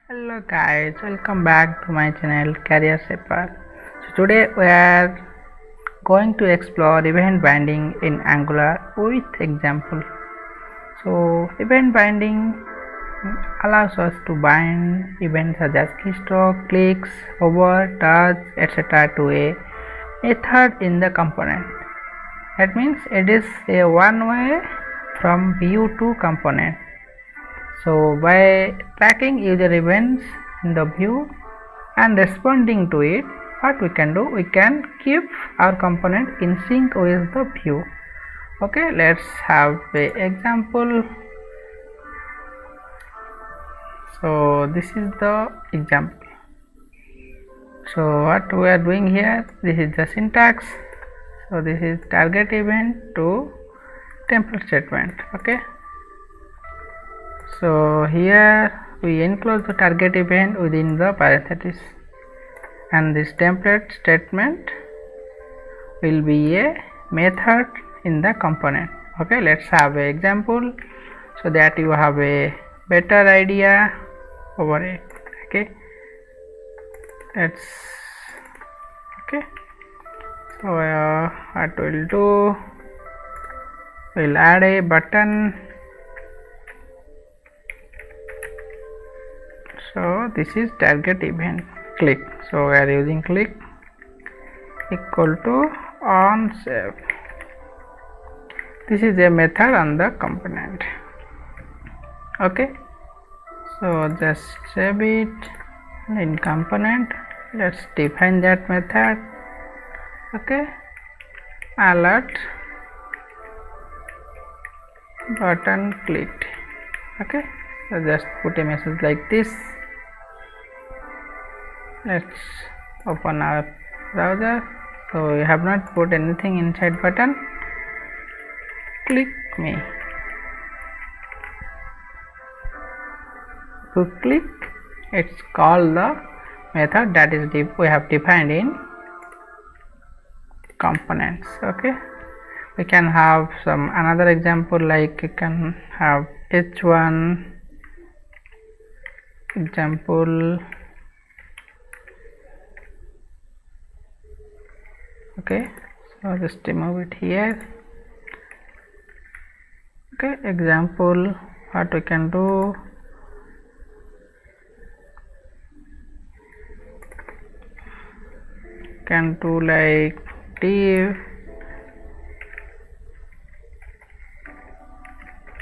Hello guys, welcome back to my channel Career Shaper. So today we are going to explore event binding in Angular with example. So event binding allows us to bind events such as keystroke, clicks, hover, touch, etc. to a method in the component. That means it is a one way from view to component. So by tracking user events in the view and responding to it, what we can do, we can keep our component in sync with the view. Okay, let's have a example. So this is the example. So what we are doing here, this is the syntax. So this is target event to template statement. Okay, so here we enclose the target event within the parenthesis, and this template statement will be a method in the component. Okay, let's have an example so that you have a better idea over it. Okay, so what we'll do, we'll add a button. So this is target event click, so we are using click equal to on save. This is a method on the component. Okay, so just save it in component. Let's define that method. Okay, alert button clicked. Okay, so just put a message like this. Let's open our browser. So we have not put anything inside button. Click me. To click, it's called the method that is we have defined in components. Okay, we can have some another example, like you can have h1 example. Okay, so just remove it here. Okay, example, what we can do, like div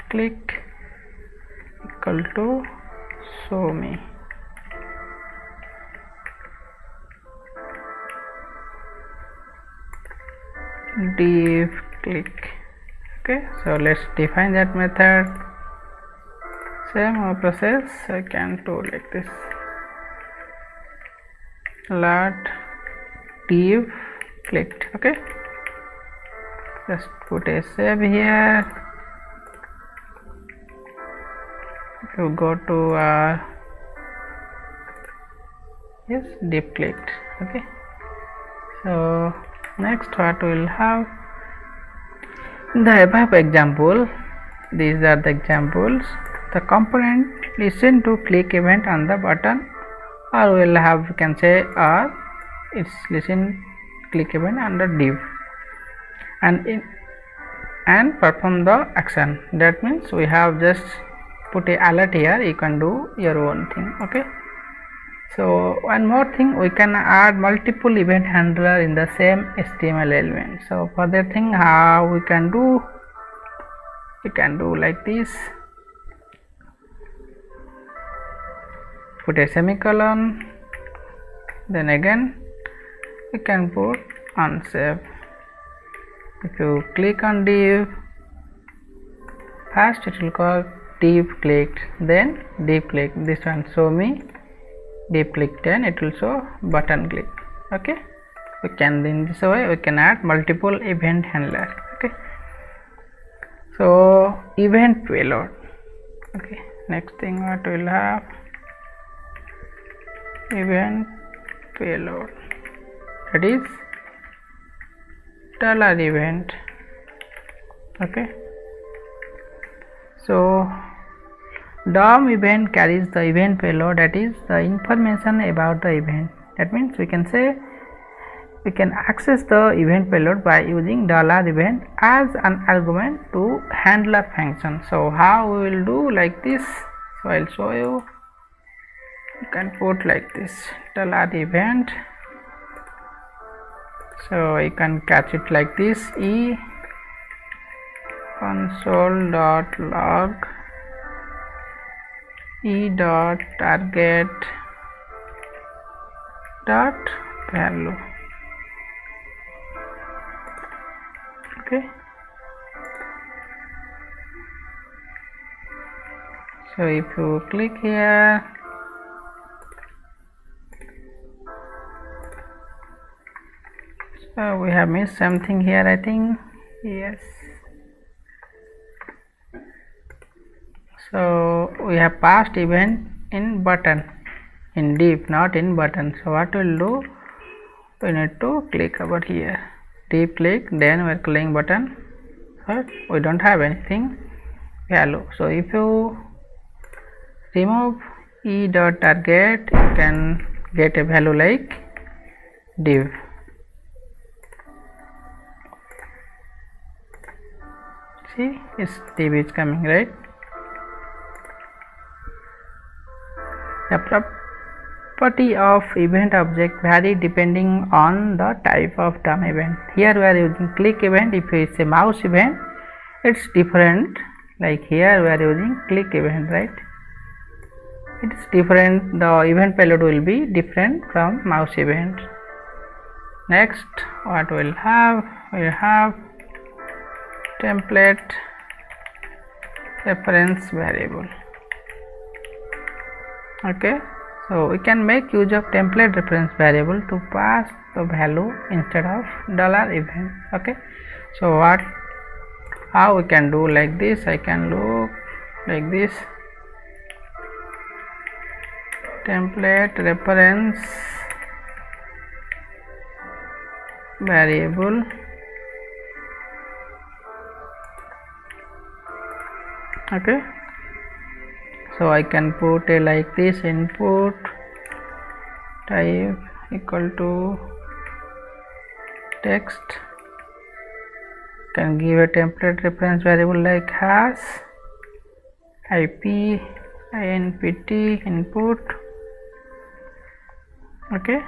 click equal to show me. Div click. Okay, so let's define that method. Same process I can do like this. Alert div clicked. Okay, just put a save here. You go to yes, div clicked. Okay, so next what we will have, the above example, these are the examples. The component listen to click event on the button, or we will have, we can say, or it's listen click event under div and perform the action. That means we have just put a alert here, you can do your own thing. Okay, so one more thing, we can add multiple event handler in the same HTML element. So for that thing, how we can do, you can do like this, put a semicolon, then again you can put on save. If you click on div, first it will call div clicked, then div clicked, this one show me div clicked, then it will show button click. Okay, we can, in this way we can add multiple event handler. Okay, so event payload. Okay, next thing what we will have, event payload, that is $event. Okay, so DOM event carries the event payload, that is the information about the event. That means we can say we can access the event payload by using $event as an argument to handler function. So how we will do like this? So I'll show you. You can put like this $event. So you can catch it like this: e console.log e.target.value. Okay, so if you click here, so we have missed something here, I think. Yes, so we have passed event in button, in div, not in button. So what we'll do, we need to click over here, div click, then we're clicking button, but we don't have anything value. So if you remove e.target, you can get a value like div. See, this div is coming, right? The property of event object vary depending on the type of DOM event. Here we are using click event. If it's a mouse event, it's different. Like here we are using click event, right? It's different. The event payload will be different from mouse event. Next, what we'll have? We'll have template reference variable. Okay, so we can make use of template reference variable to pass the value instead of $event. Okay, so how we can do like this? I can look like this: template reference variable okay, so I can put a like this: input type equal to text. Can give a template reference variable like hash ip inpt input. Okay,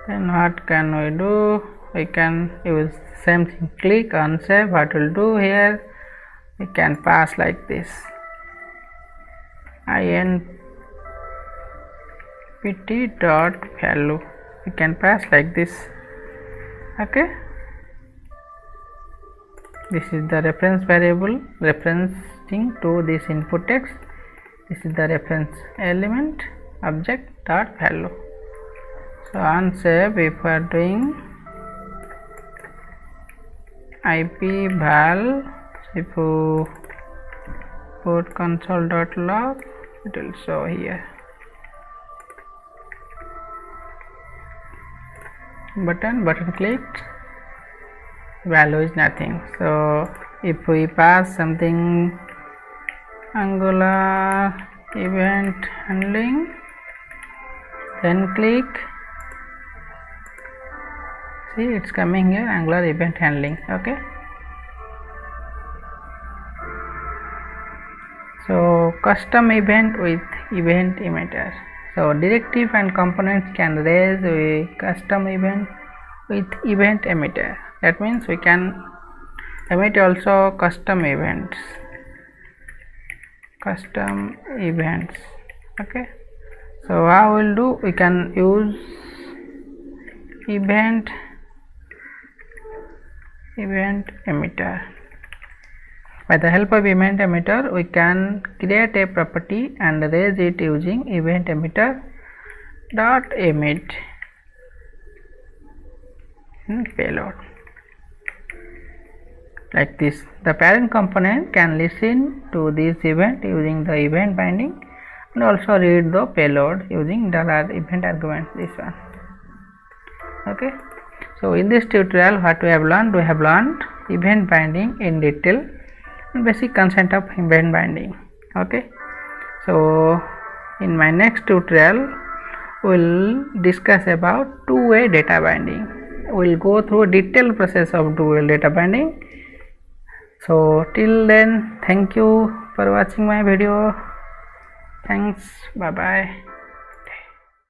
then what can we do? We can use same thing, click on save. What we'll do here, we can pass like this: inpt dot value. We can pass like this. Okay, this is the reference variable referencing to this input text. This is the reference element object dot value. So on save, if we are doing ip val, if you put console.log, it will show here. Button clicked, value is nothing. So if we pass something Angular event handling, then click, see it's coming here, Angular event handling. Okay, so custom event with event emitter. So directive and components can raise a custom event with event emitter. That means we can emit also custom events. Okay, so how we'll do, we can use event emitter. By the help of event emitter, we can create a property and raise it using event emitter dot emit payload. Like this, the parent component can listen to this event using the event binding and also read the payload using $event argument, this one. Okay, So in this tutorial, what we have learned event binding in detail and basic concept of event binding. Okay, so in my next tutorial we'll discuss about two-way data binding. We'll go through a detailed process of two-way data binding. So till then, thank you for watching my video. Thanks, bye bye.